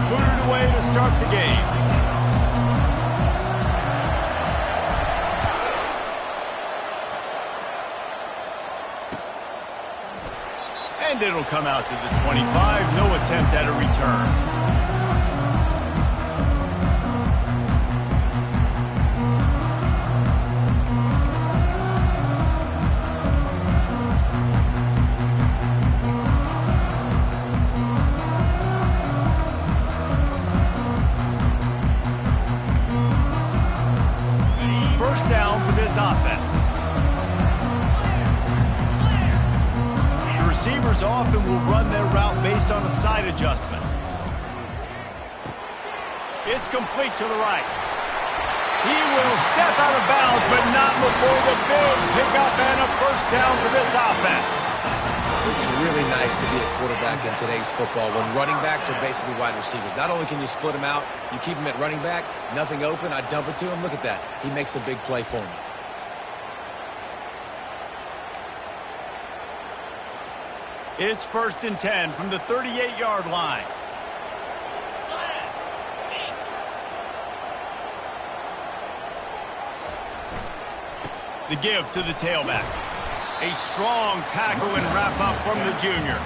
booted away to start the game. And it'll come out to the 25. No attempt at a return. Down for this offense. The receivers often will run their route based on a side adjustment. It's complete to the right. He will step out of bounds, but not before the big pickup and a first down for this offense. It's really nice to be a quarterback in today's football when running backs are basically wide receivers. Not only can you split them out, you keep them at running back, nothing open, I dump it to him. Look at that. He makes a big play for me. It's 1st and 10 from the 38-yard line. The give to the tailback. A strong tackle and wrap-up from the junior.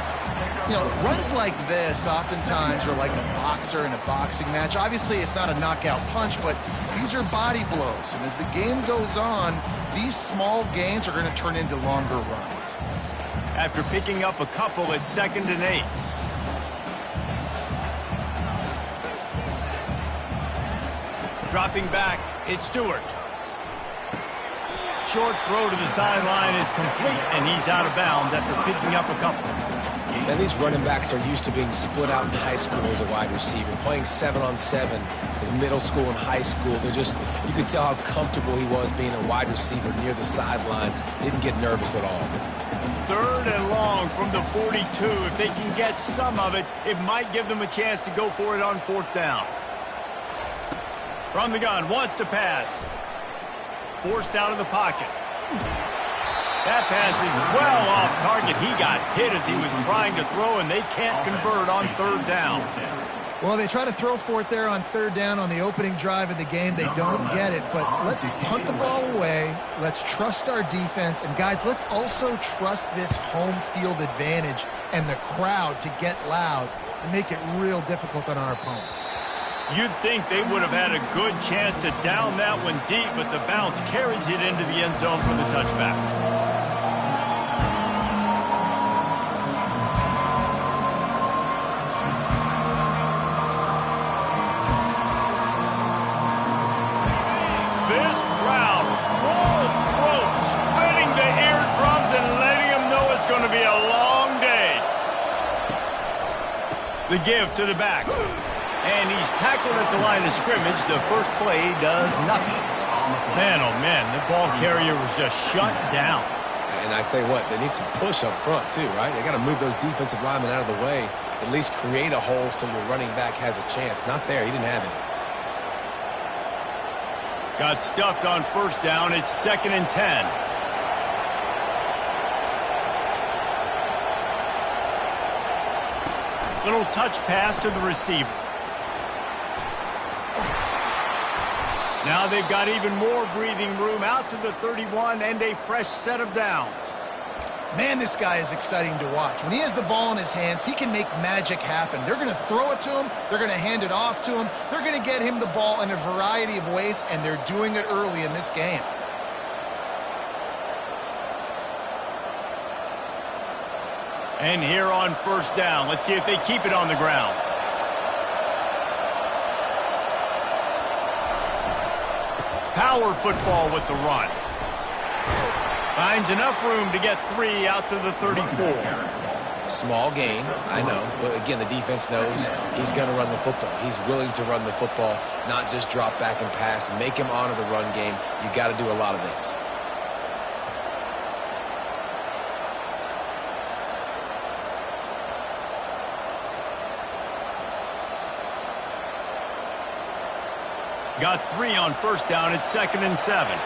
You know, runs like this oftentimes are like a boxer in a boxing match. Obviously, it's not a knockout punch, but these are body blows. And as the game goes on, these small gains are going to turn into longer runs. After picking up a couple at 2nd and 8. Dropping back, it's Stewart. Short throw to the sideline is complete, and he's out of bounds after picking up a couple. Now, these running backs are used to being split out in high school as a wide receiver, playing 7-on-7 as middle school and high school. You could tell how comfortable he was being a wide receiver near the sidelines. Didn't get nervous at all. 3rd and long from the 42. If they can get some of it, it might give them a chance to go for it on 4th down. From the gun, wants to pass. Forced out of the pocket. That pass is well off target. He got hit as he was trying to throw, and they can't convert on 3rd down. Well, they try to throw for it there on 3rd down on the opening drive of the game. They don't get it, but let's punt the ball away. Let's trust our defense. And, guys, let's also trust this home field advantage and the crowd to get loud and make it real difficult on our opponent. You'd think they would have had a good chance to down that one deep, but the bounce carries it into the end zone for the touchback. This crowd, full throat, splitting the eardrums and letting them know it's going to be a long day. The give to the back. And he's tackled at the line of scrimmage. The first play does nothing. Man, oh man, the ball carrier was just shut down. And I tell you what, they need some push up front too, right? They got to move those defensive linemen out of the way. At least create a hole so your running back has a chance. Not there. He didn't have it. Got stuffed on 1st down. It's 2nd and 10. Little touch pass to the receiver. Now they've got even more breathing room out to the 31 and a fresh set of downs. Man, this guy is exciting to watch. When he has the ball in his hands, he can make magic happen. They're going to throw it to him. They're going to hand it off to him. They're going to get him the ball in a variety of ways, and they're doing it early in this game. And here on 1st down, let's see if they keep it on the ground. Power football with the run. Finds enough room to get 3 out to the 34. Small gain, I know. But again, the defense knows he's going to run the football. He's willing to run the football, not just drop back and pass. Make him honor the run game. You got to do a lot of this. Got 3 on 1st down. It's 2nd and 7.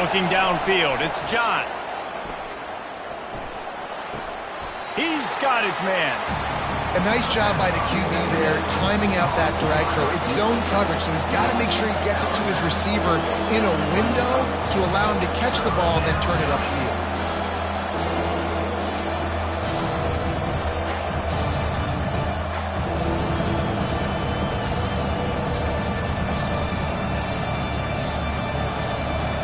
Looking downfield, it's John. He's got his man. A nice job by the QB there, timing out that drag throw. It's zone coverage, so he's got to make sure he gets it to his receiver in a window to allow him to catch the ball and then turn it upfield.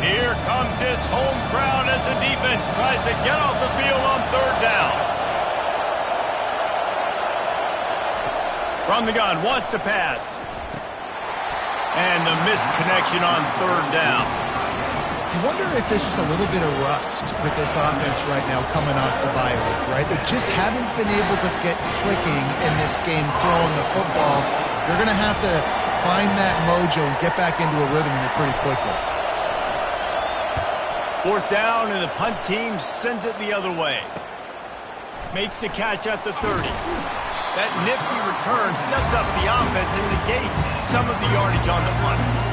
Here comes his home crowd as the defense tries to get off the field on third down. From the gun, wants to pass. And the missed connection on third down. I wonder if there's just a little bit of rust with this offense right now coming off the bye week, right? They just haven't been able to get clicking in this game throwing the football. They're going to have to find that mojo and get back into a rhythm here pretty quickly. Fourth down, and the punt team sends it the other way. Makes the catch at the 30. That nifty return sets up the offense and negates some of the yardage on the punt.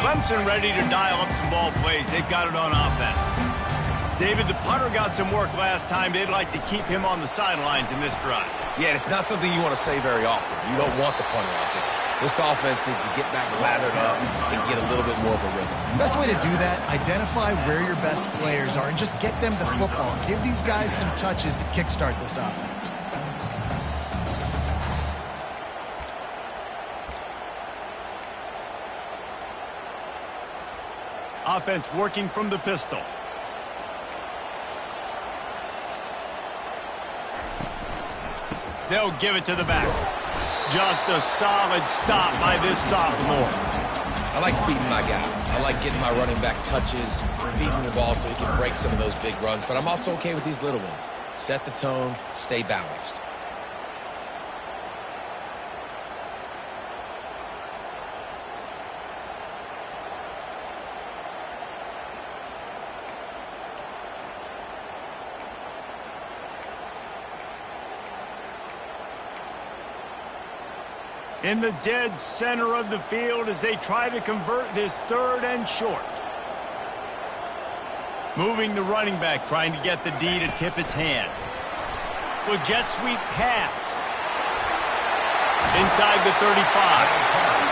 Clemson ready to dial up some ball plays. They've got it on offense. David, the punter got some work last time. They'd like to keep him on the sidelines in this drive. Yeah, it's not something you want to say very often. You don't want the punter out there. This offense needs to get back lathered up and get a little bit more of a rhythm. Best way to do that, identify where your best players are and just get them the football. Give these guys some touches to kickstart this offense. Offense working from the pistol. They'll give it to the back. Just a solid stop by this sophomore. I like feeding my guy. I like getting my running back touches, feeding the ball so he can break some of those big runs. But I'm also okay with these little ones. Set the tone, stay balanced. In the dead center of the field as they try to convert this third and short. Moving the running back, trying to get the D to tip its hand. With jet sweep pass. Inside the 35.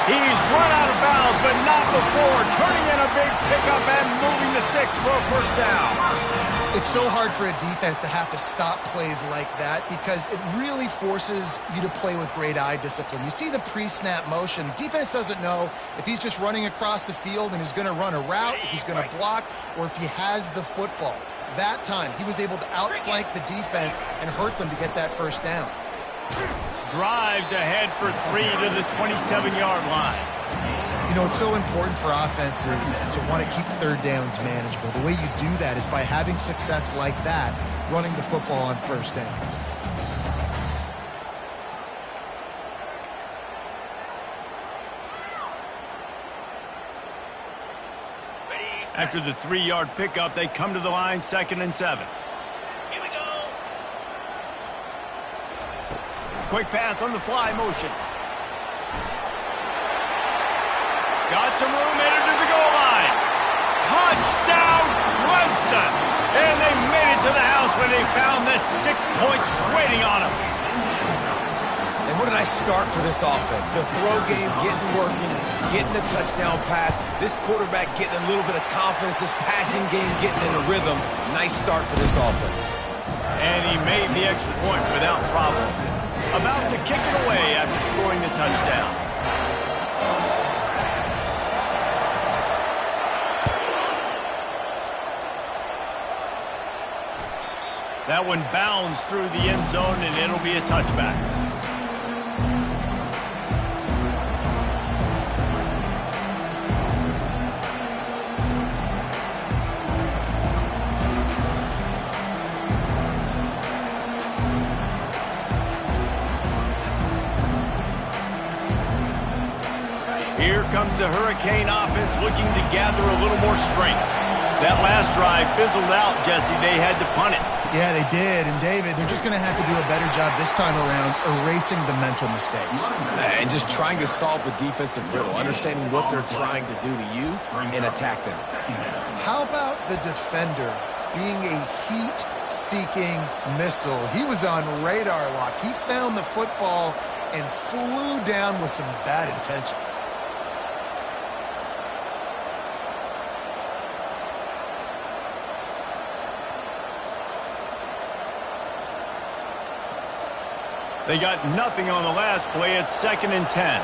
He's run out of bounds, but not before. Turning in a big pickup and moving the sticks for a first down. It's so hard for a defense to have to stop plays like that because it really forces you to play with great eye discipline. You see the pre-snap motion. Defense doesn't know if he's just running across the field and he's going to run a route, if he's going to block, or if he has the football. That time, he was able to outflank the defense and hurt them to get that first down. Drives ahead for 3 to the 27-yard line. You know, it's so important for offenses to want to keep third downs manageable. The way you do that is by having success like that, running the football on first down. After the 3-yard pickup, they come to the line, 2nd and 7. Here we go. Quick pass on the fly motion. Got some room, headed to the goal line. Touchdown, Clemson! And they made it to the house when they found that 6 points waiting on them. And what a nice start for this offense. The throw game getting working, getting the touchdown pass. This quarterback getting a little bit of confidence. This passing game getting in a rhythm. Nice start for this offense. And he made the extra point without problem. About to kick it away after scoring the touchdown. That one bounds through the end zone, and it'll be a touchback. Here comes the Hurricane offense looking to gather a little more strength. That last drive fizzled out, Jesse. They had to punt it. Yeah, they did. And, David, they're just going to have to do a better job this time around erasing the mental mistakes. And just trying to solve the defensive riddle, understanding what they're trying to do to you and attack them. How about the defender being a heat-seeking missile? He was on radar lock. He found the football and flew down with some bad intentions. They got nothing on the last play. It's 2nd and 10.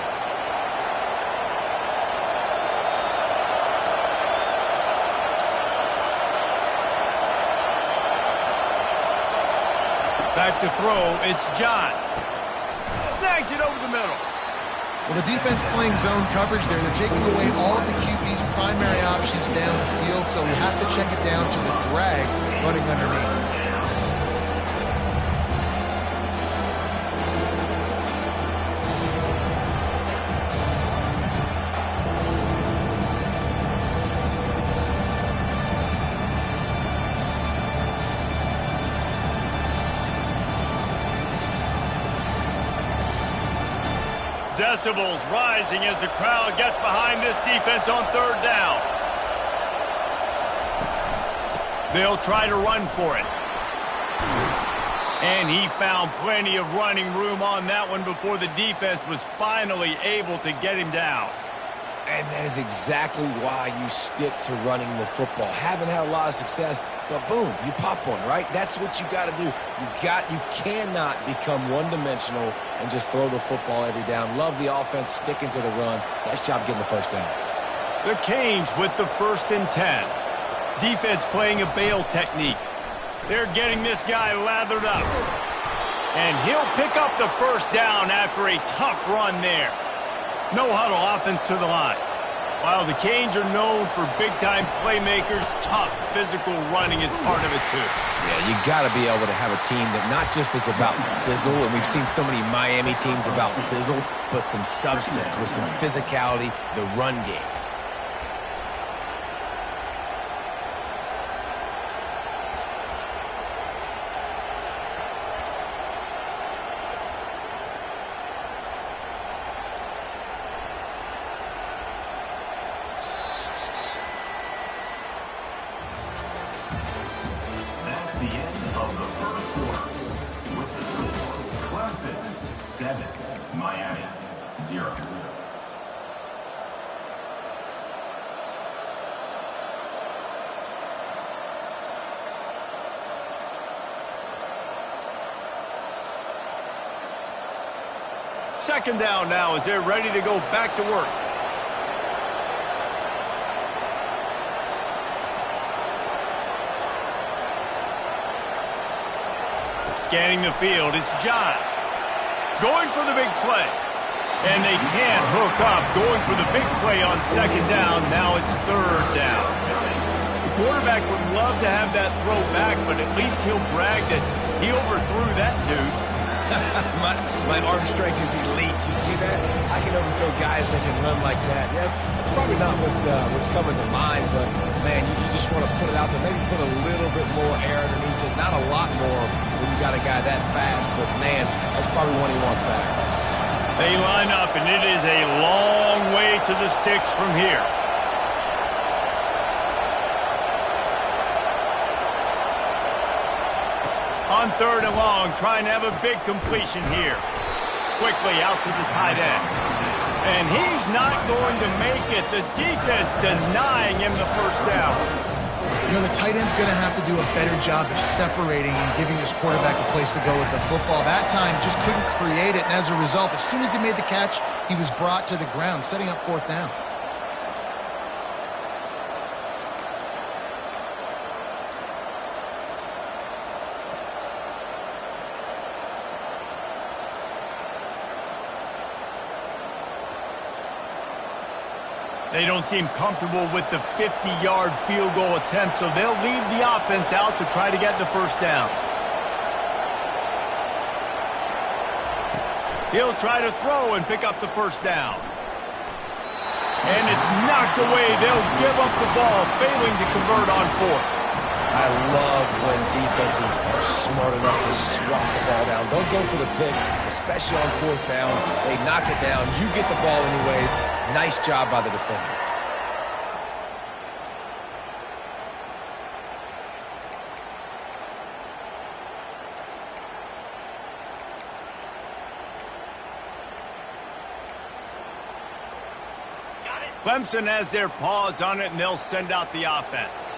Back to throw. It's John. Snags it over the middle. Well, the defense playing zone coverage there. They're taking away all of the QB's primary options down the field, so he has to check it down to the drag running underneath. Decibels rising as the crowd gets behind this defense on 3rd down. They'll try to run for it. And he found plenty of running room on that one before the defense was finally able to get him down. And that is exactly why you stick to running the football. Haven't had a lot of success, but boom, you pop one, right? That's what you got to do. You cannot become one-dimensional and just throw the football every down. Love the offense sticking to the run. Nice job getting the first down. The Canes with the 1st and 10. Defense playing a bail technique. They're getting this guy lathered up. And he'll pick up the first down after a tough run there. No huddle offense to the line. While the Canes are known for big-time playmakers, tough physical running is part of it too. Yeah, you got to be able to have a team that not just is about sizzle, and we've seen so many Miami teams about sizzle, but some substance with some physicality, the run game. The end of the first quarter with the score Clemson 7, Miami 0. Second down now as they're ready to go back to work. Scanning the field, it's John. Going for the big play. And they can't hook up. Going for the big play on 2nd down. Now it's 3rd down. The quarterback would love to have that throw back, but at least he'll brag that he overthrew that dude. my arm strength is elite. You see that? I can overthrow guys that can run like that. Yeah, that's probably not what's coming to mind, but man, you just want to put it out there. Maybe put a little bit more air underneath it. Not a lot more when you got a guy that fast, but man, that's probably one he wants back. They line up, and it is a long way to the sticks from here. On 3rd and long, trying to have a big completion here. Quickly out to the tight end. And he's not going to make it. The defense denying him the first down. You know, the tight end's going to have to do a better job of separating and giving his quarterback a place to go with the football. That time just couldn't create it, and as a result, as soon as he made the catch, he was brought to the ground, setting up 4th down. They don't seem comfortable with the 50-yard field goal attempt, so they'll leave the offense out to try to get the first down. He'll try to throw and pick up the first down. And it's knocked away. They'll give up the ball, failing to convert on fourth. I love when defenses are smart enough to swat the ball down. Don't go for the pick, especially on fourth down. They knock it down. You get the ball anyways. Nice job by the defender. Clemson has their paws on it, and they'll send out the offense.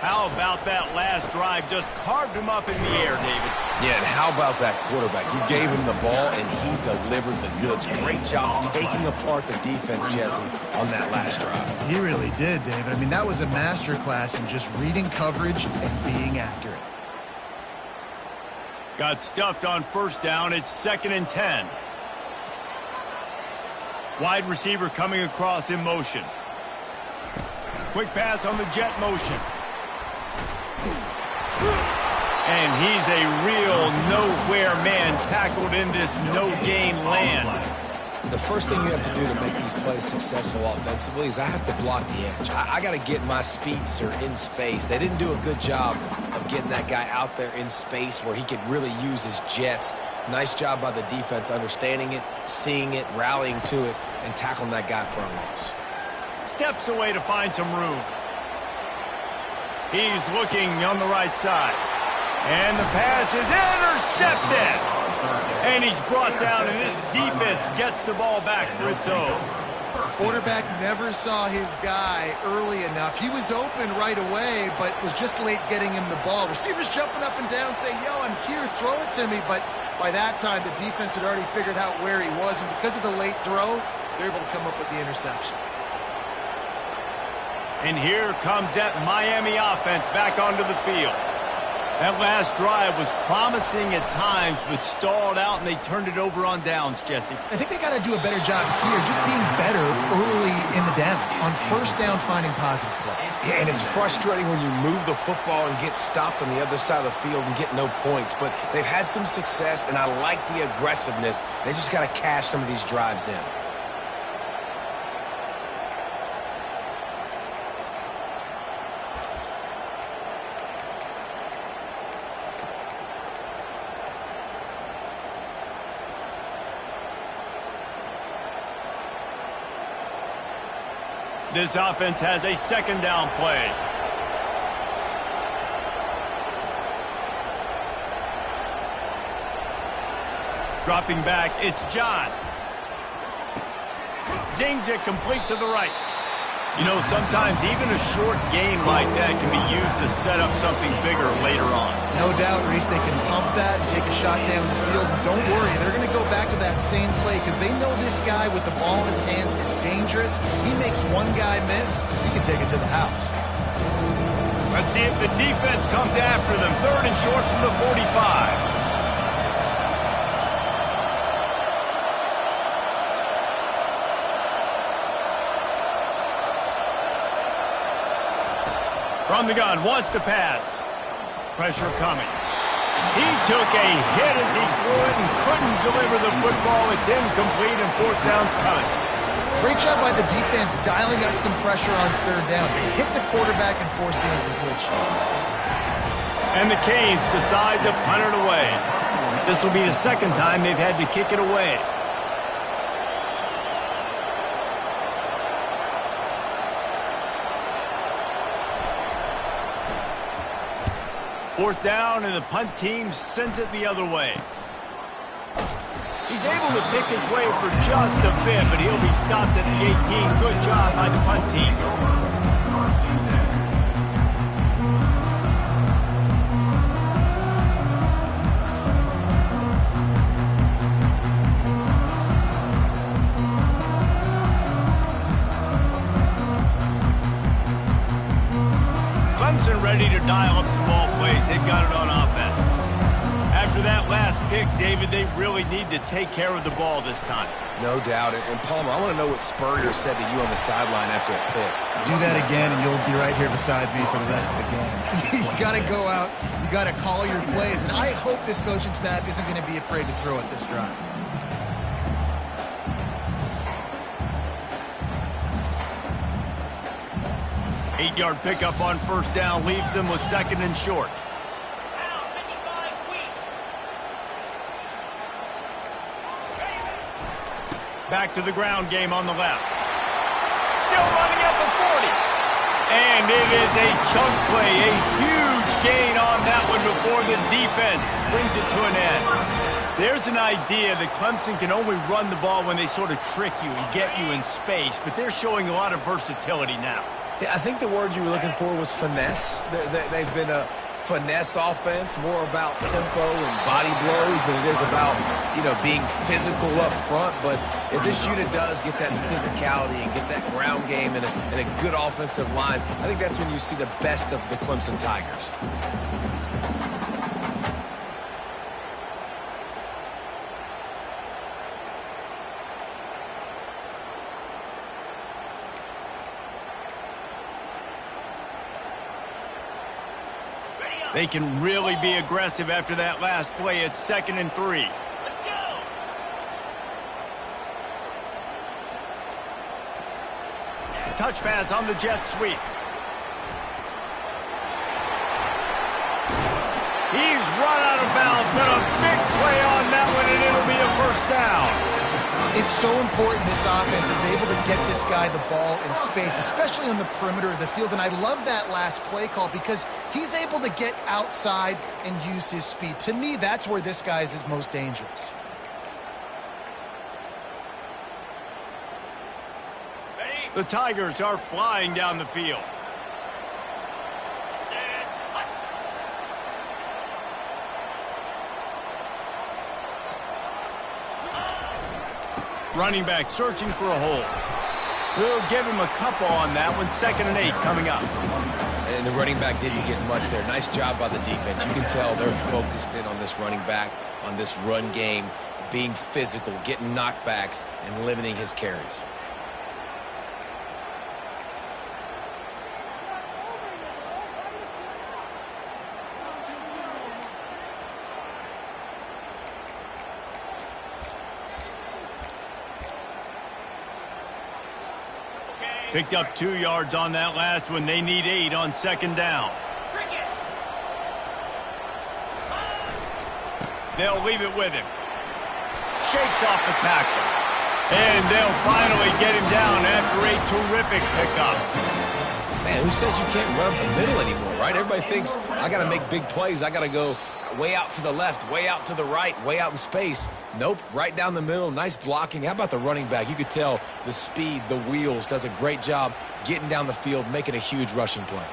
How about that last drive? Just carved him up in the air, David. Yeah, and how about that quarterback? You gave him the ball, and he delivered the goods. Great job taking apart the defense, Jesse, on that last drive. He really did, David. I mean, that was a masterclass in just reading coverage and being accurate. Got stuffed on first down. It's 2nd and 10. Wide receiver coming across in motion. Quick pass on the jet motion. And he's a real nowhere man, tackled in this no-gain land. The first thing you have to do to make these plays successful offensively is I have to block the edge. I got to get my speedster in space. They didn't do a good job of getting that guy out there in space where he could really use his jets. Nice job by the defense understanding it, seeing it, rallying to it, and tackling that guy for a loss. Steps away to find some room. He's looking on the right side. And the pass is intercepted. And he's brought down, and this defense gets the ball back for its own. Quarterback never saw his guy early enough. He was open right away, but was just late getting him the ball. Receivers jumping up and down saying, yo, I'm here, throw it to me. But by that time, the defense had already figured out where he was, and because of the late throw, they're able to come up with the interception. And here comes that Miami offense back onto the field. That last drive was promising at times, but stalled out, and they turned it over on downs, Jesse. I think they got to do a better job here, just being better early in the downs. On first down, finding positive plays. Yeah, and it's frustrating when you move the football and get stopped on the other side of the field and get no points. But they've had some success, and I like the aggressiveness. They just got to cash some of these drives in. This offense has a 2nd down play. Dropping back, it's John. Zings it complete to the right. You know, sometimes even a short gain like that can be used to set up something bigger later on. No doubt, Reese, they can pump that and take a shot down the field. And don't worry, they're going to go back to that same play because they know this guy with the ball in his hands is dangerous. He makes one guy miss, he can take it to the house. Let's see if the defense comes after them. 3rd and short from the 45. From the gun, wants to pass. Pressure coming. He took a hit as he threw it and couldn't deliver the football. It's incomplete, and 4th down's coming. Great job by the defense dialing up some pressure on 3rd down. They hit the quarterback and forced the incompletion. And the Canes decide to punt it away. This will be the 2nd time they've had to kick it away. Fourth down, and the punt team sends it the other way. He's able to pick his way for just a bit, but he'll be stopped at the 18. Good job by the punt team. Clemson ready to dial up some ball plays. They've got it on offense. After that last pick, David, they really need to take care of the ball this time. No doubt. And Palmer, I want to know what Spurrier said to you on the sideline after a pick. Do that again, and you'll be right here beside me for the rest of the game. You got to go out. You got to call your plays. And I hope this coaching staff isn't going to be afraid to throw at this drive. 8-yard pickup on first down leaves them with second and short. Back to the ground game on the left. Still running at the 40. And it is a chunk play, a huge gain on that one before the defense brings it to an end. There's an idea that Clemson can only run the ball when they sort of trick you and get you in space, but they're showing a lot of versatility now. Yeah, I think the word you were looking for was finesse. They've been a finesse offense, more about tempo and body blows than it is about, being physical up front. But if this unit does get that physicality and get that ground game and a good offensive line, I think that's when you see the best of the Clemson Tigers. They can really be aggressive after that last play. It's 2nd and 3. Let's go. Touch pass on the jet sweep. He's run out of bounds, but a big play on that one, and it'll be a first down. It's so important this offense is able to get this guy the ball in space, especially on the perimeter of the field. And I love that last play call because he's able to get outside and use his speed. To me, that's where this guy is most dangerous. The Tigers are flying down the field. Running back searching for a hole. We'll give him a couple on that one. 2nd and 8 coming up. And the running back didn't get much there. Nice job by the defense. You can tell they're focused in on this running back, on this run game, being physical, getting knockbacks, and limiting his carries. Picked up 2 yards on that last one. They need 8 on 2nd down. They'll leave it with him. Shakes off the tackle. And they'll finally get him down after a terrific pickup. Man, who says you can't run up the middle anymore, right? Everybody thinks, I got to make big plays. I got to go way out to the left, way out to the right, way out in space. Nope, right down the middle. Nice blocking. How about the running back? You could tell the speed, the wheels, does a great job getting down the field, making a huge rushing play.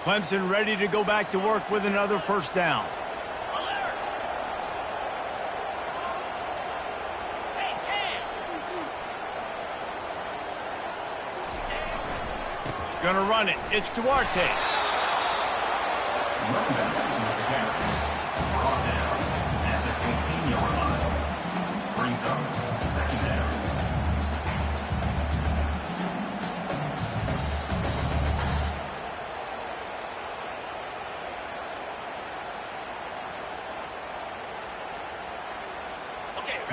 Clemson ready to go back to work with another first down. Gonna run it. It's Duarte. Running back is Garrett. Brought down at the 18-yard line. Brings up 2nd down.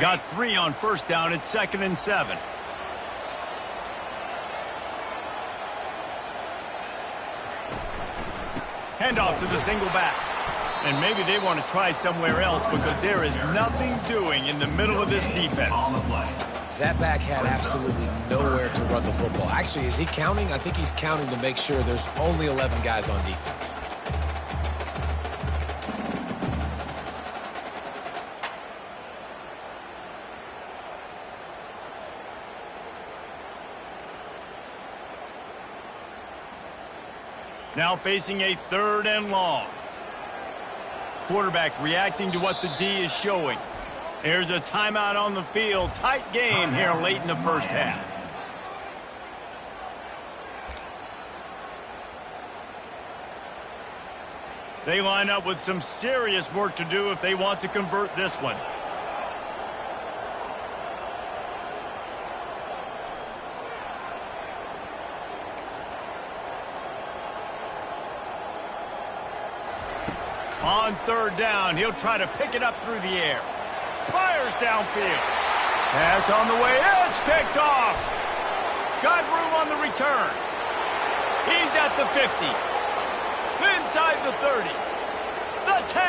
Got 3 on first down. It's 2nd and 7. Handoff to the single back. And maybe they want to try somewhere else because there is nothing doing in the middle of this defense. That back had absolutely nowhere to run the football. Actually, is he counting? I think he's counting to make sure there's only 11 guys on defense. Now facing a 3rd and long. Quarterback reacting to what the D is showing. There's a timeout on the field. Tight game here late in the first half. They line up with some serious work to do if they want to convert this one. On 3rd down, he'll try to pick it up through the air. Fires downfield. Pass on the way. It's picked off. Got room on the return. He's at the 50. Inside the 30. The 10.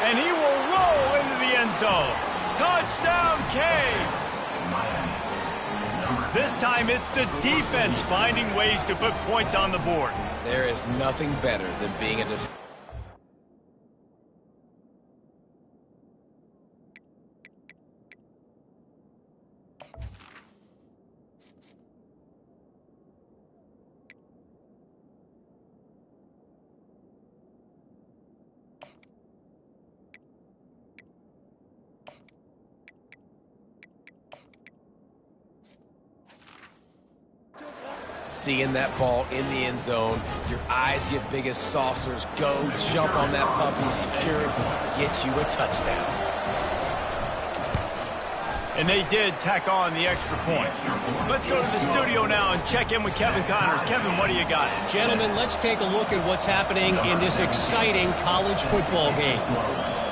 And he will roll into the end zone. Touchdown, Canes. This time it's the defense finding ways to put points on the board. There is nothing better than being a defense. Seeing that ball in the end zone, your eyes get big as saucers. Go, jump on that puppy, secure it, get you a touchdown. And they did tack on the extra point. Let's go to the studio now and check in with Kevin Connors. Kevin, what do you got? Gentlemen, let's take a look at what's happening in this exciting college football game.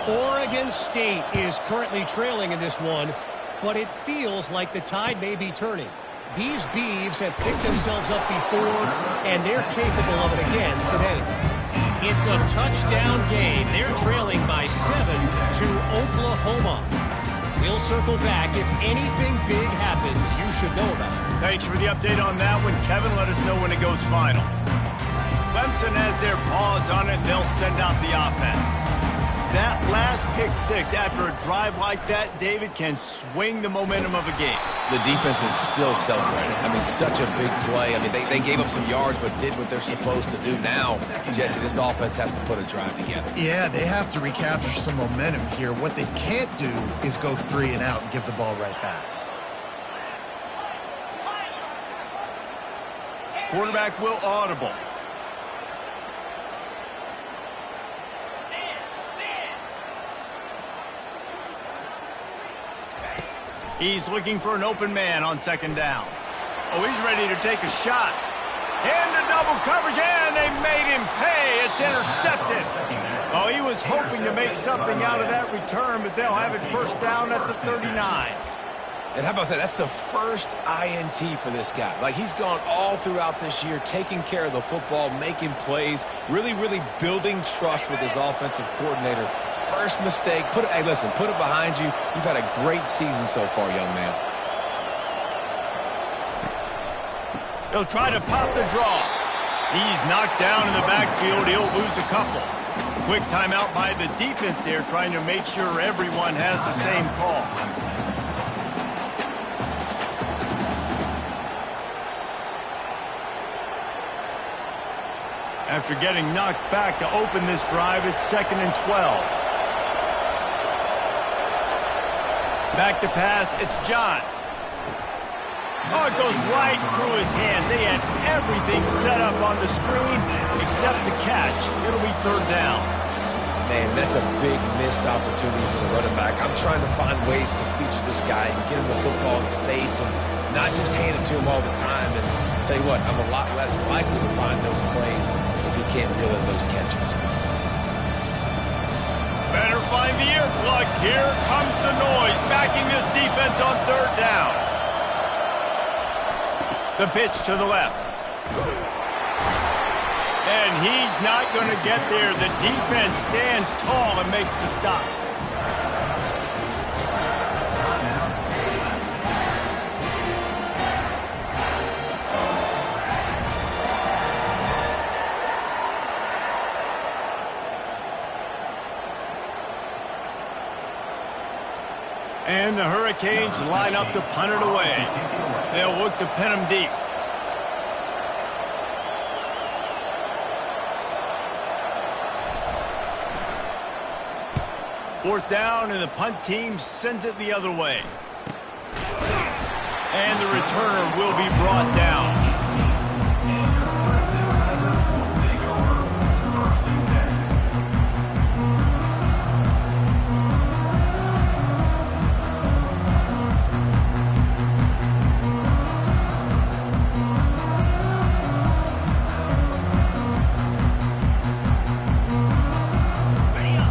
Oregon State is currently trailing in this one, but it feels like the tide may be turning. These Beavs have picked themselves up before, and they're capable of it again today. It's a touchdown game. They're trailing by 7 to Oklahoma. We'll circle back. If anything big happens, you should know about it. Thanks for the update on that one, Kevin. Let us know when it goes final. Clemson has their paws on it, and they'll send out the offense. That last pick six after a drive like that, David, can swing the momentum of a game. The defense is still celebrating. I mean, such a big play. I mean, they gave up some yards but did what they're supposed to do. Now, Jesse, this offense has to put a drive together. Yeah, they have to recapture some momentum here. What they can't do is go 3 and out and give the ball right back. Quarterback will audible. He's looking for an open man on second down. Oh, he's ready to take a shot. Into double coverage, and they made him pay. It's intercepted. Oh, he was hoping to make something out of that return, but they'll have it first down at the 39. And how about that? That's the first INT for this guy. Like, he's gone all throughout this year, taking care of the football, making plays, really building trust with his offensive coordinator. First mistake, hey, listen, put it behind you. You've had a great season so far, young man. He'll try to pop the draw. He's knocked down in the backfield. He'll lose a couple. Quick timeout by the defense there, trying to make sure everyone has the same call. After getting knocked back to open this drive, it's 2nd and 12. Back to pass, it's John. Oh, it goes right through his hands. They had everything set up on the screen except the catch. It'll be 3rd down. Man, that's a big missed opportunity for the running back. I'm trying to find ways to feature this guy and get him the football in space and not just hand it to him all the time. And I'll tell you what, I'm a lot less likely to find those plays if he can't reel in those catches. Better find the earplugs. Here comes the noise, backing this defense on 3rd down. The pitch to the left. And he's not going to get there. The defense stands tall and makes the stop. And the Hurricanes line up to punt it away. They'll look to pin him deep. Fourth down, and the punt team sends it the other way. And the returner will be brought down.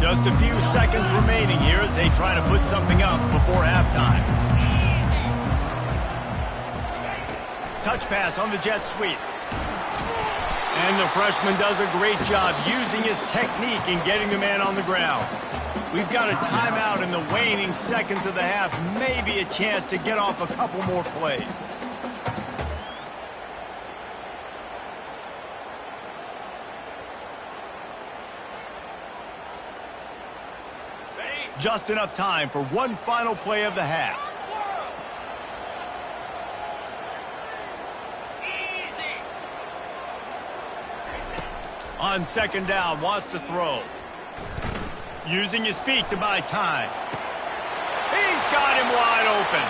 Just a few seconds remaining here as they try to put something up before halftime. touch pass on the jet sweep. And the freshman does a great job using his technique and getting the man on the ground. We've got a timeout in the waning seconds of the half. Maybe a chance to get off a couple more plays. Just enough time for one final play of the half. On second down, wants to throw. Using his feet to buy time. He's got him wide open.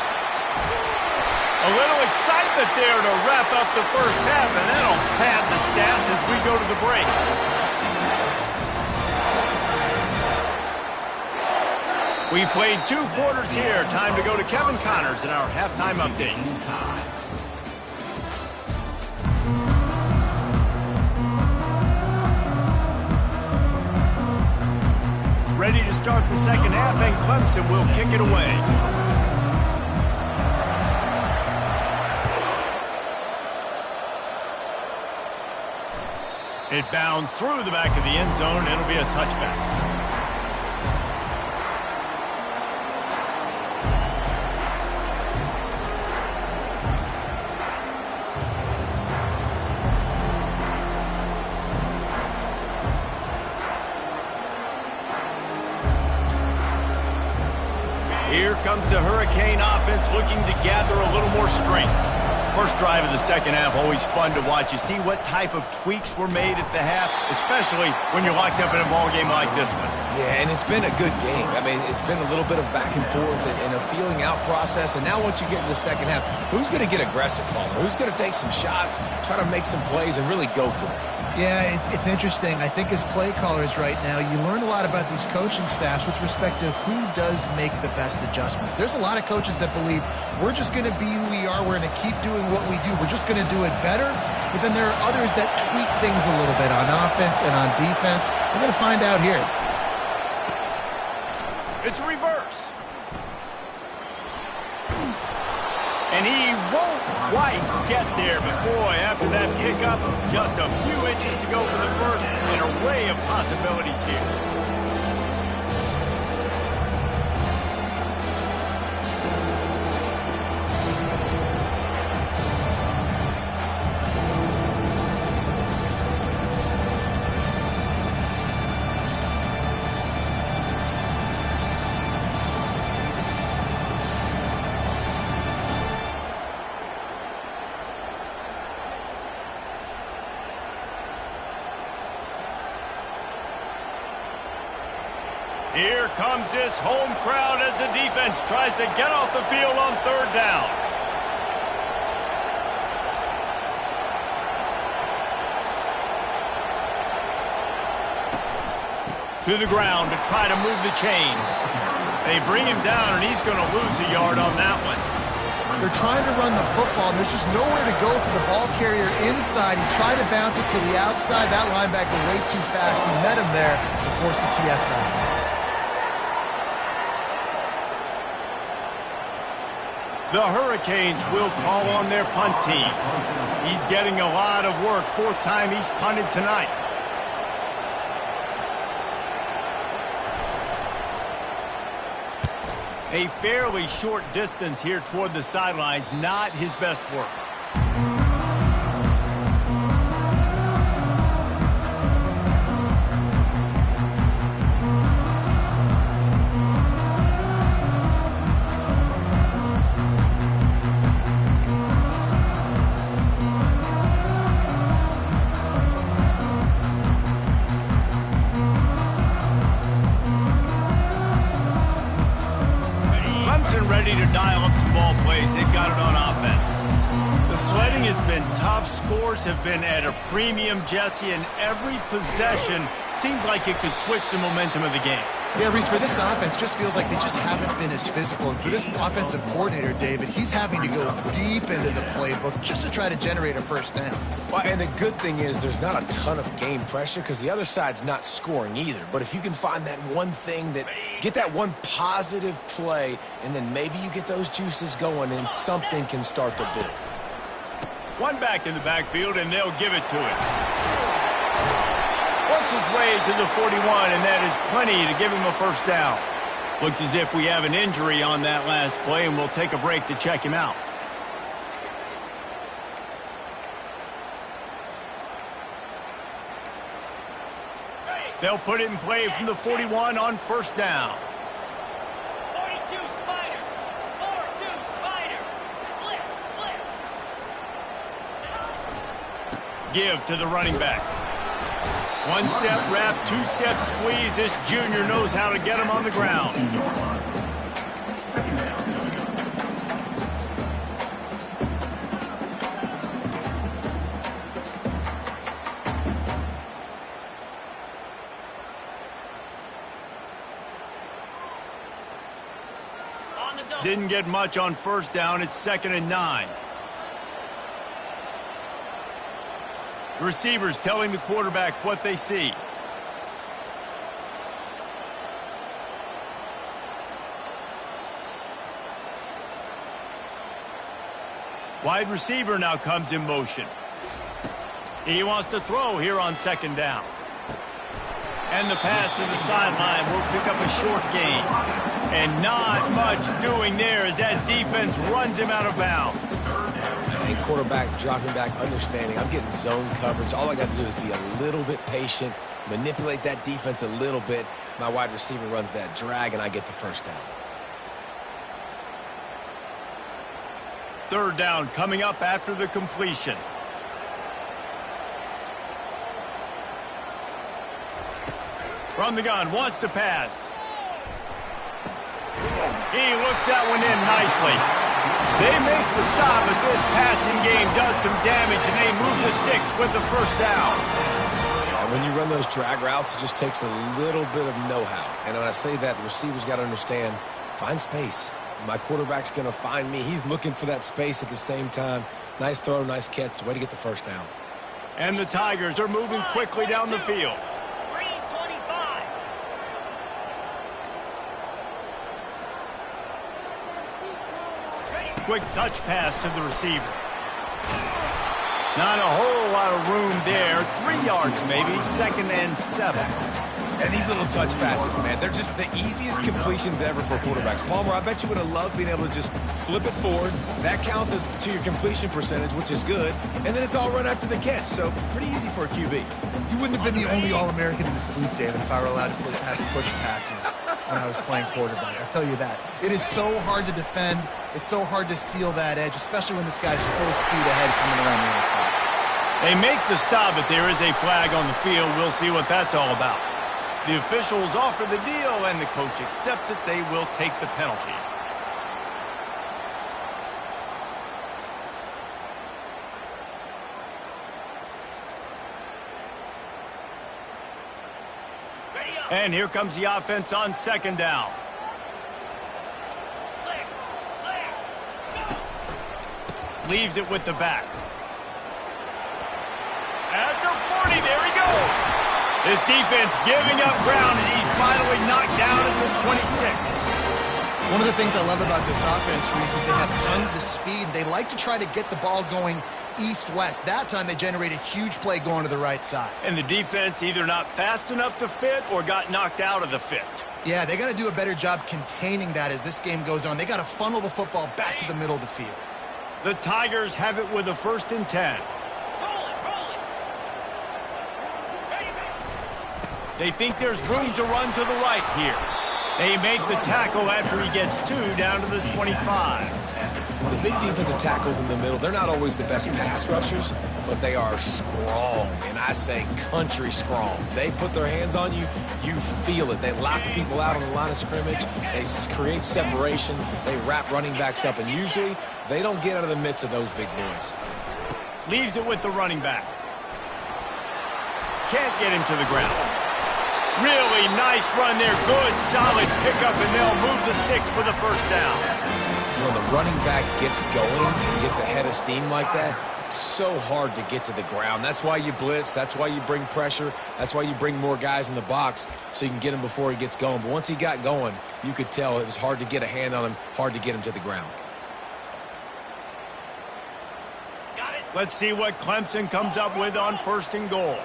A little excitement there to wrap up the first half, and that'll pad the stats as we go to the break. We've played 2 quarters here. Time to go to Kevin Connors in our halftime update. Ready to start the second half, and Clemson will kick it away. It bounds through the back of the end zone. It'll be a touchback. Here comes the Hurricane offense looking to gather a little more strength. First drive of the second half, always fun to watch. You see what type of tweaks were made at the half, especially when you're locked up in a ball game like this one. Yeah, and it's been a good game. I mean, it's been a little bit of back and forth and a feeling out process. And now once you get in the second half, who's going to get aggressive, Palmer? Who's going to take some shots, try to make some plays, and really go for it? Yeah, it's interesting. I think as play callers right now, you learn a lot about these coaching staffs with respect to who does make the best adjustments. There's a lot of coaches that believe we're just going to be who we are. We're going to keep doing what we do. We're just going to do it better. But then there are others that tweak things a little bit on offense and on defense. We're going to find out here. It's a reverse. And he won't quite get there, but boy, after that pickup, just a few inches to go for the first, an array of possibilities here. Here comes this home crowd as the defense tries to get off the field on third down. To the ground to try to move the chains. They bring him down, and he's going to lose a yard on that one. They're trying to run the football. There's just nowhere to go for the ball carrier inside. He tried to bounce it to the outside. That linebacker way too fast. He met him there to force the TFL. The Hurricanes will call on their punt team. He's getting a lot of work. 4th time he's punted tonight. A fairly short distance here toward the sidelines. Not his best work. Ready to dial up some ball plays. They've got it on offense. The sledding has been tough. Scores have been at a premium, Jesse, and every possession seems like it could switch the momentum of the game. Yeah, Reese, for this offense, just feels like they just haven't been as physical. And for this offensive coordinator, David, he's having to go deep into the playbook just to try to generate a first down. Well, and the good thing is there's not a ton of game pressure because the other side's not scoring either. But if you can find that one thing, get that one positive play, and then maybe you get those juices going and something can start to build. One back in the backfield, and they'll give it to him. Works his way to the 41, and that is plenty to give him a first down. Looks as if we have an injury on that last play, and we'll take a break to check him out. They'll put it in play from the 41 on first down. 42 Spider. 4-2 Spider. Flip, flip. Give to the running back. One step wrap, two step squeeze. This junior knows how to get him on the ground. Second down. On the double. Didn't get much on first down. It's 2nd and 9. Receivers telling the quarterback what they see. Wide receiver now comes in motion. He wants to throw here on 2nd down. And the pass to the sideline will pick up a short gain. And not much doing there as that defense runs him out of bounds. And quarterback dropping back, understanding I'm getting zone coverage. All I got to do is be a little bit patient, manipulate that defense a little bit. My wide receiver runs that drag, and I get the first down. 3rd down coming up after the completion. From the gun, wants to pass. He looks that one in nicely. They make the stop, but this passing game does some damage, and they move the sticks with the first down. Yeah, when you run those drag routes, it just takes a little bit of know-how. And when I say that, the receiver's got to understand, find space. My quarterback's going to find me. He's looking for that space at the same time. Nice throw, nice catch. Way to get the first down. And the Tigers are moving quickly down the field. Green 25. Quick touch pass to the receiver. Not a whole lot of room there. 3 yards maybe. 2nd and 7. And these little touch passes, man, they're just the easiest completions ever for quarterbacks. Palmer, I bet you would have loved being able to just flip it forward. That counts as to your completion percentage, which is good. And then it's all run after the catch, so pretty easy for a QB. You wouldn't have been the only All-American in this booth, David, if I were allowed to have push passes when I was playing quarterback. I'll tell you that. It is so hard to defend. It's so hard to seal that edge, especially when this guy's full speed ahead coming around the outside. They make the stop, but there is a flag on the field. We'll see what that's all about. The officials offer the deal, and the coach accepts it. They will take the penalty. And here comes the offense on 2nd down. Leaves it with the back. At the 40, there he goes. This defense giving up ground as he's finally knocked down at the 26. One of the things I love about this offense, Reese, is they have tons of speed. They like to try to get the ball going east-west. That time they generate a huge play going to the right side. And the defense either not fast enough to fit or got knocked out of the fit. Yeah, they got to do a better job containing that as this game goes on. They got to funnel the football back to the middle of the field. The Tigers have it with a 1st and 10. They think there's room to run to the right here. They make the tackle after he gets 2 down to the 25. The big defensive tackles in the middle, they're not always the best pass rushers, but they are strong, and I say country strong. They put their hands on you, you feel it. They lock people out on the line of scrimmage. They create separation. They wrap running backs up, and usually they don't get out of the midst of those big boys. Leaves it with the running back. Can't get him to the ground. Really nice run there. Good, solid pickup, and they'll move the sticks for the first down. When the running back gets going and gets ahead of steam like that, it's so hard to get to the ground. That's why you blitz. That's why you bring pressure. That's why you bring more guys in the box so you can get him before he gets going. But once he got going, you could tell it was hard to get a hand on him, hard to get him to the ground. Got it. Let's see what Clemson comes up with on 1st and goal.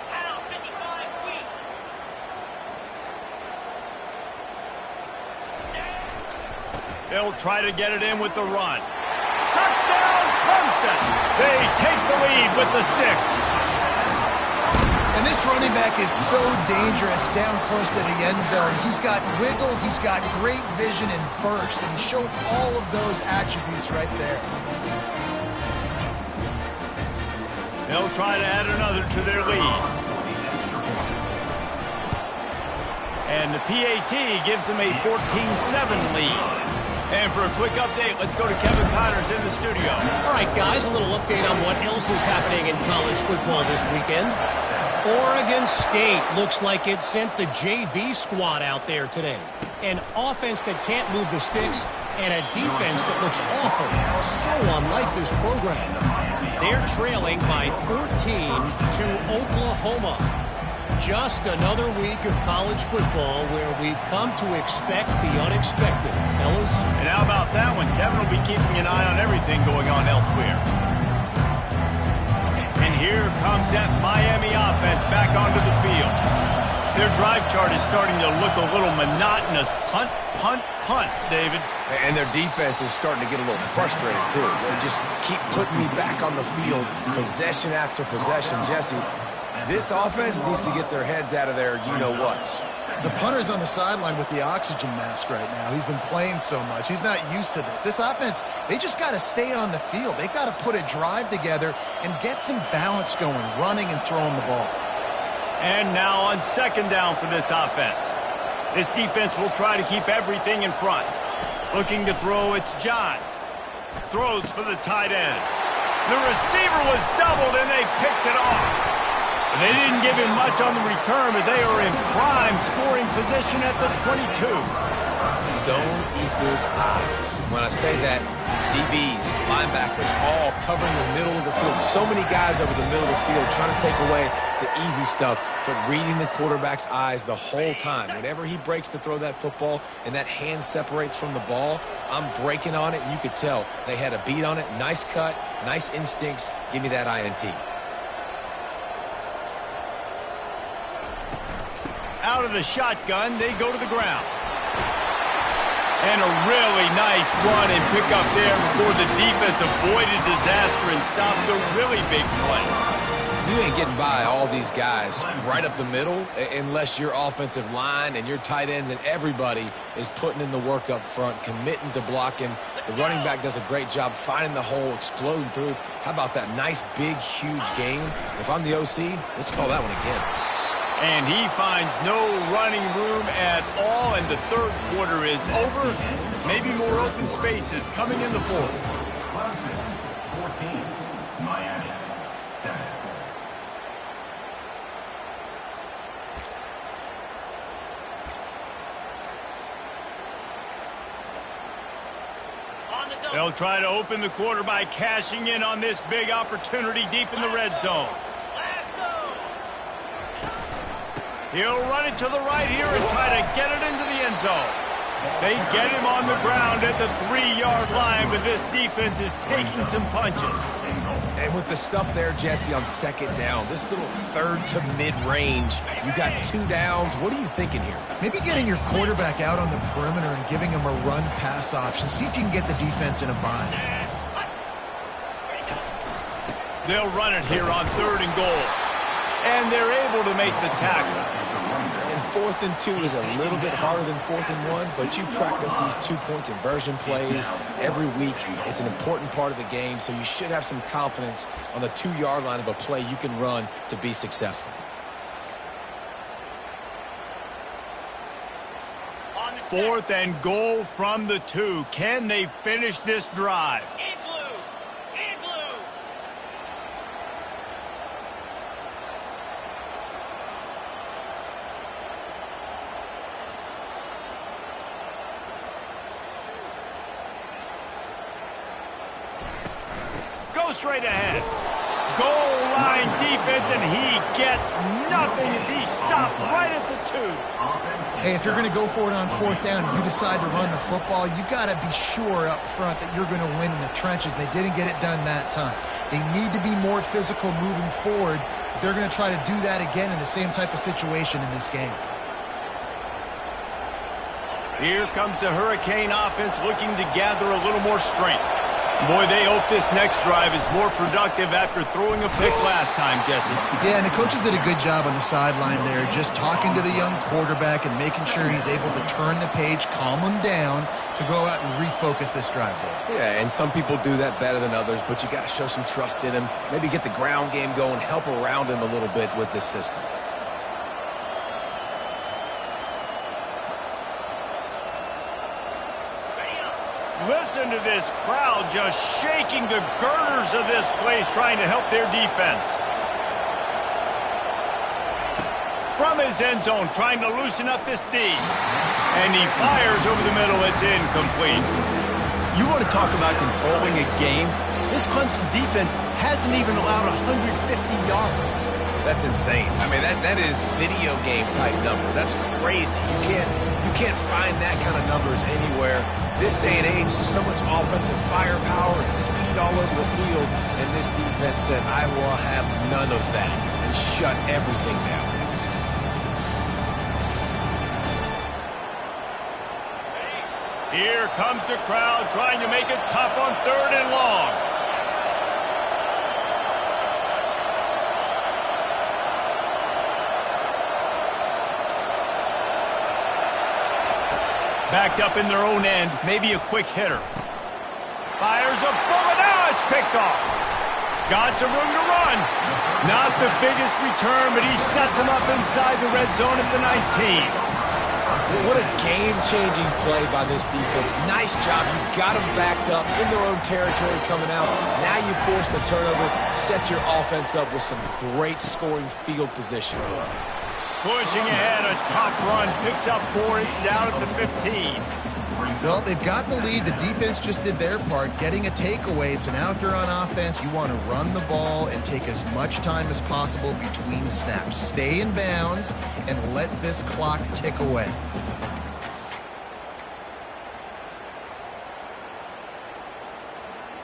Out 55 weak. They'll try to get it in with the run. Touchdown, Clemson! They take the lead with the 6. And this running back is so dangerous down close to the end zone. He's got wiggle, he's got great vision and burst, and he showed all of those attributes right there. They'll try to add another to their lead. And the PAT gives them a 14-7 lead. And for a quick update, let's go to Kevin Connors in the studio. All right, guys, a little update on what else is happening in college football this weekend. Oregon State looks like it sent the JV squad out there today. An offense that can't move the sticks and a defense that looks awful. So unlike this program. They're trailing by 14 to Oklahoma. Just another week of college football where we've come to expect the unexpected, fellas. And how about that one? Kevin will be keeping an eye on everything going on elsewhere. And here comes that Miami offense back onto the field. Their drive chart is starting to look a little monotonous. Punt, punt, punt, David. And their defense is starting to get a little frustrated, too. They just keep putting me back on the field, possession after possession. Jesse, this offense needs to get their heads out of their you-know-whats. The punter's on the sideline with the oxygen mask right now. He's been playing so much. He's not used to this. This offense, they just got to stay on the field. They've got to put a drive together and get some balance going, running and throwing the ball. And now on 2nd down for this offense. This defense will try to keep everything in front. Looking to throw, it's John. Throws for the tight end. The receiver was doubled, and they picked it off. And they didn't give him much on the return, but they are in prime scoring position at the 22. Zone equals eyes. When I say that, DBs, linebackers, all covering the middle of the field. So many guys over the middle of the field trying to take away the easy stuff, but reading the quarterback's eyes the whole time. Whenever he breaks to throw that football and that hand separates from the ball, I'm breaking on it, and you could tell they had a beat on it. Nice cut, nice instincts. Give me that INT. Out of the shotgun, they go to the ground. And a really nice run and pick up there before the defense avoided disaster and stopped a really big play. You ain't getting by all these guys right up the middle unless your offensive line and your tight ends and everybody is putting in the work up front, committing to blocking. The running back does a great job finding the hole, exploding through. How about that nice, big, huge game? If I'm the OC, let's call that one again. And he finds no running room at all, and the 3rd quarter is over. Maybe more open spaces coming in the 4th. Clemson 14, Miami 7. They'll try to open the quarter by cashing in on this big opportunity deep in the red zone. He'll run it to the right here and try to get it into the end zone. They get him on the ground at the 3-yard line, but this defense is taking some punches. And with the stuff there, Jesse, on 2nd down, this little 3rd to mid-range, you got 2 downs. What are you thinking here? Maybe getting your quarterback out on the perimeter and giving him a run-pass option. See if you can get the defense in a bind. They'll run it here on 3rd and goal. And they're able to make the tackle. And 4th and 2 is a little bit harder than 4th and 1, but you practice these 2-point conversion plays every week. It's an important part of the game, so you should have some confidence on the 2-yard line of a play you can run to be successful. 4th and goal from the 2. Can they finish this drive? Straight ahead. Goal line defense, and he gets nothing as he stopped right at the 2. Offense Hey, if you're going to go for it on 4th down and you decide to run the football, you got to be sure up front that you're going to win in the trenches. They didn't get it done that time. They need to be more physical moving forward. They're going to try to do that again in the same type of situation in this game. Here comes the Hurricane offense looking to gather a little more strength. Boy, they hope this next drive is more productive after throwing a pick last time, Jesse. Yeah, and the coaches did a good job on the sideline there, just talking to the young quarterback and making sure he's able to turn the page, calm him down to go out and refocus this drive. Yeah, and some people do that better than others, but you got to show some trust in him. Maybe get the ground game going, help around him a little bit with this system. Listen to this crowd just shaking the girders of this place trying to help their defense. From his end zone, trying to loosen up this D. And he fires over the middle. It's incomplete. You want to talk about controlling a game? This Clemson defense hasn't even allowed 150 yards. That's insane. I mean, that is video game type numbers. That's crazy. You can't find that kind of numbers anywhere. This day and age, so much offensive firepower and speed all over the field, and this defense said, I will have none of that, and shut everything down. Here comes the crowd trying to make it tough on 3rd and long. Backed up in their own end, maybe a quick hitter. Fires a bullet, now it's picked off. Got some room to run. Not the biggest return, but he sets him up inside the red zone at the 19. What a game-changing play by this defense. Nice job. You got them backed up in their own territory coming out. Now you force the turnover, set your offense up with some great scoring field position. Pushing ahead, a tough run, picks up 4, it's down at the 15. Well, they've got the lead. The defense just did their part, getting a takeaway. So now if you're on offense, you want to run the ball and take as much time as possible between snaps. Stay in bounds and let this clock tick away.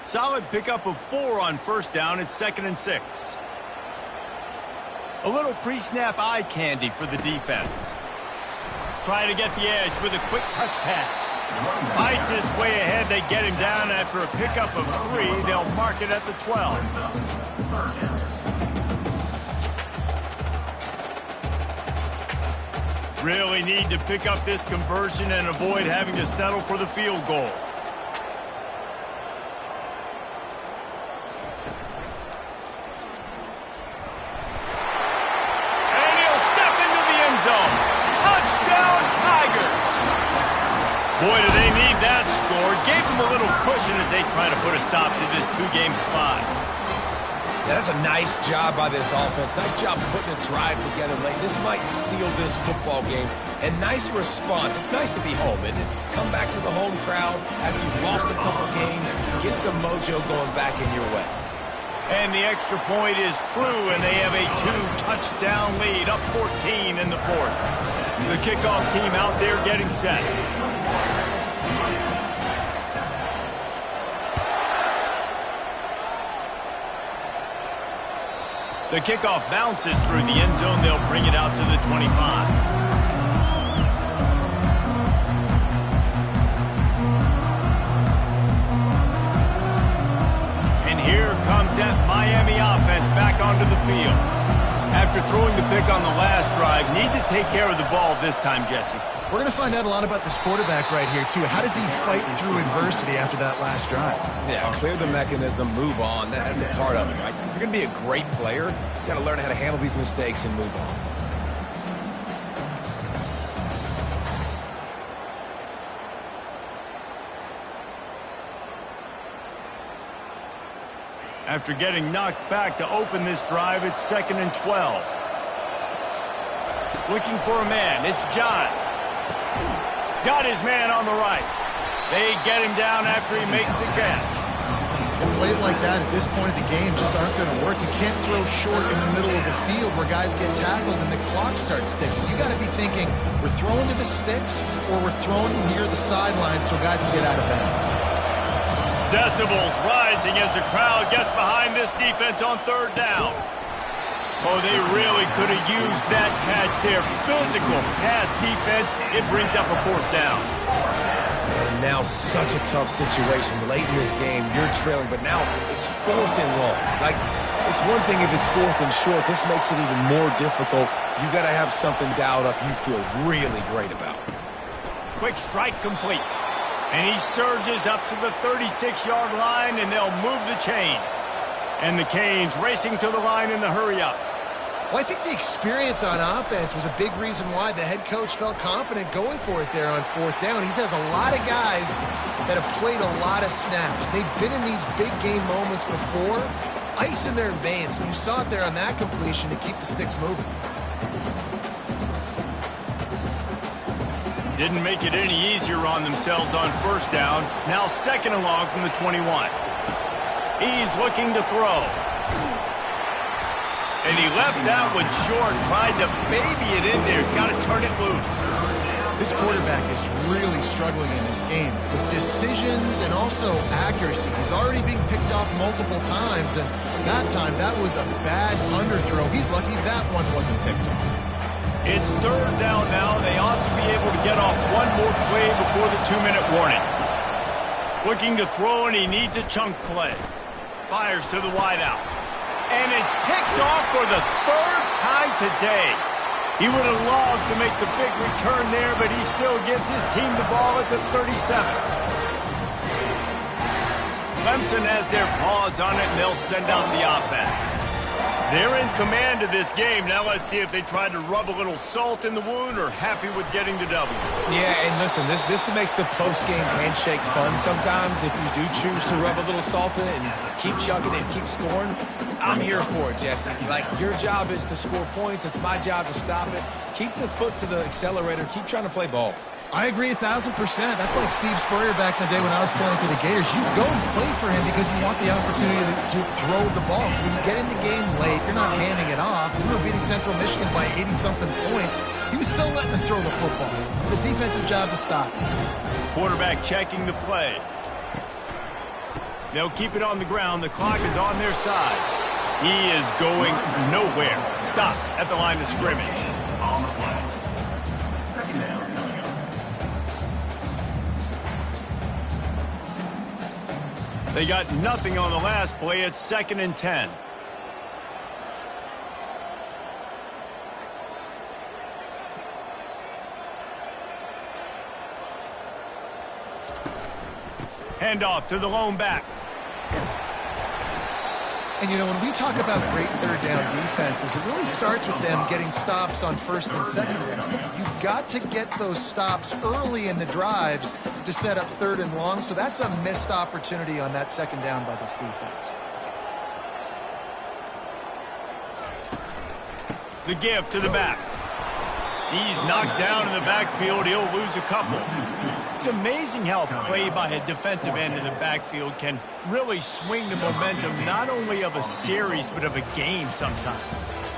Solid pickup of 4 on 1st down. It's 2nd and 6. A little pre-snap eye candy for the defense. Trying to get the edge with a quick touch pass. Fights his way ahead. They get him down after a pickup of 3. They'll mark it at the 12. Really need to pick up this conversion and avoid having to settle for the field goal. Boy, do they need that score. Gave them a little cushion as they try to put a stop to this 2-game slide. Yeah, that's a nice job by this offense. Nice job putting a drive together late. This might seal this football game. And nice response. It's nice to be home, isn't it? Come back to the home crowd after you've lost a couple games. Get some mojo going back in your way. And the extra point is true, and they have a 2-touchdown lead, up 14 in the 4th. The kickoff team out there getting set. The kickoff bounces through the end zone. They'll bring it out to the 25. And here comes that Miami offense back onto the field. After throwing the pick on the last drive, need to take care of the ball this time, Jesse. We're going to find out a lot about this quarterback right here, too. How does he fight through adversity after that last drive? Yeah, clear the mechanism, move on. That's a part of it, right? If you're going to be a great player, you got to learn how to handle these mistakes and move on. After getting knocked back to open this drive, it's 2nd and 12. Looking for a man, it's John. Got his man on the right. They get him down after he makes the catch. And plays like that at this point of the game just aren't going to work. You can't throw short in the middle of the field where guys get tackled and the clock starts ticking. You got to be thinking, we're throwing to the sticks or we're throwing near the sidelines so guys can get out of bounds. Decibels rising as the crowd gets behind this defense on third down. Oh, they really could have used that catch there. Physical pass defense. It brings up a fourth down. And now such a tough situation. Late in this game, you're trailing, but now it's fourth and long. Like, it's one thing if it's fourth and short. This makes it even more difficult. You got to have something dialed up you feel really great about. Quick strike complete. And he surges up to the 36-yard line, and they'll move the chains. And the Canes racing to the line in the hurry-up. Well, I think the experience on offense was a big reason why the head coach felt confident going for it there on fourth down. He has a lot of guys that have played a lot of snaps. They've been in these big game moments before. Ice in their veins. And you saw it there on that completion to keep the sticks moving. Didn't make it any easier on themselves on first down. Now second and long from the 21. He's looking to throw. And he left that one short, tried to baby it in there. He's got to turn it loose. This quarterback is really struggling in this game with decisions and also accuracy. He's already being picked off multiple times, and that time, that was a bad underthrow. He's lucky that one wasn't picked off. It's third down now. They ought to be able to get off one more play before the 2-minute warning. Looking to throw, and he needs a chunk play. Fires to the wideout. And it's picked off for the third time today. He would have loved to make the big return there, but he still gives his team the ball at the 37. Clemson has their paws on it, and they'll send out the offense. They're in command of this game. Now let's see if they try to rub a little salt in the wound or happy with getting the W. Yeah, and listen, this makes the post-game handshake fun sometimes. If you do choose to rub a little salt in it and keep chugging it and keep scoring, I'm here for it, Jesse. Like, your job is to score points. It's my job to stop it. Keep the foot to the accelerator. Keep trying to play ball. I agree 1,000%. That's like Steve Spurrier back in the day when I was playing for the Gators. You go and play for him because you want the opportunity to throw the ball. So when you get in the game late, you're not handing it off. We were beating Central Michigan by 80-something points. He was still letting us throw the football. It's the defense's job to stop. Quarterback checking the play. They'll keep it on the ground. The clock is on their side. He is going nowhere. Stop at the line of scrimmage. On the play. Second down coming up. They got nothing on the last play. It's 2nd and 10. Handoff to the lone back. And, you know, when we talk about great third down defenses, it really starts with them getting stops on first and second down. You've got to get those stops early in the drives to set up third and long, so that's a missed opportunity on that second down by this defense. The give to the back. He's knocked down in the backfield. He'll lose a couple. It's amazing how a play by a defensive end in the backfield can really swing the momentum not only of a series but of a game sometimes.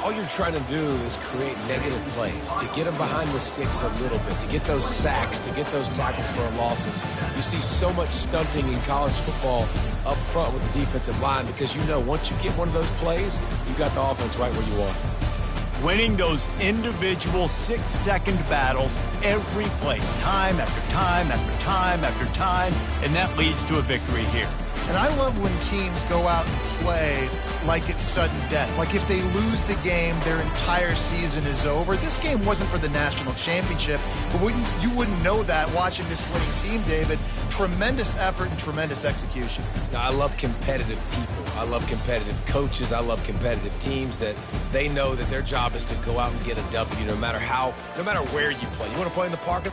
All you're trying to do is create negative plays, to get them behind the sticks a little bit, to get those sacks, to get those tackles for losses. You see so much stunting in college football up front with the defensive line because you know once you get one of those plays, you've got the offense right where you are. Winning those individual 6-second battles every play, time after time after time after time, and that leads to a victory here. And I love when teams go out and play like it's sudden death. Like if they lose the game, their entire season is over. This game wasn't for the national championship, but you wouldn't know that watching this winning team, David. Tremendous effort and tremendous execution. Now, I love competitive people. I love competitive coaches. I love competitive teams that they know that their job is to go out and get a W no matter where you play. You want to play in the park?